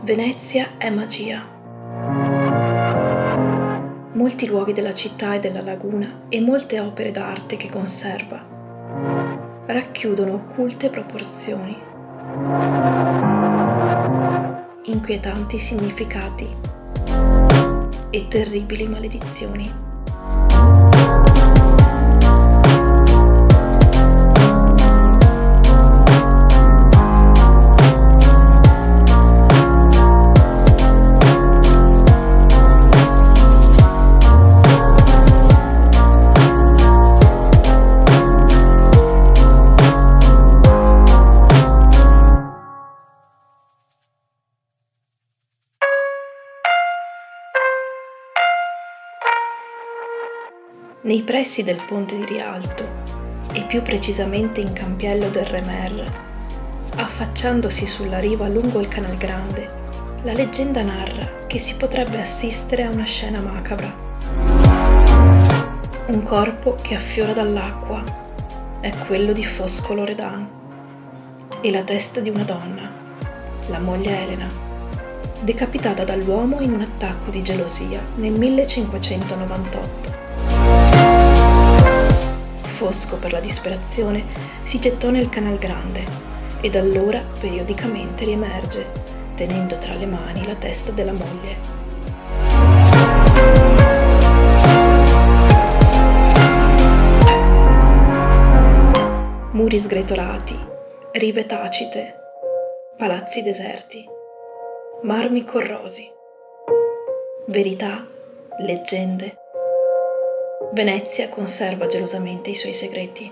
Venezia è magia. Molti luoghi della città e della laguna e molte opere d'arte che conserva racchiudono occulte proporzioni, inquietanti significati e terribili maledizioni. Nei pressi del ponte di Rialto, e più precisamente in Campiello del Re Merr, affacciandosi sulla riva lungo il Canal Grande, la leggenda narra che si potrebbe assistere a una scena macabra. Un corpo che affiora dall'acqua è quello di Fosco Loredan e la testa di una donna, la moglie Elena, decapitata dall'uomo in un attacco di gelosia nel 1598. Fosco, per la disperazione, si gettò nel Canal Grande e da allora periodicamente riemerge, tenendo tra le mani la testa della moglie. Muri sgretolati, rive tacite, palazzi deserti, marmi corrosi, verità, leggende. Venezia conserva gelosamente i suoi segreti.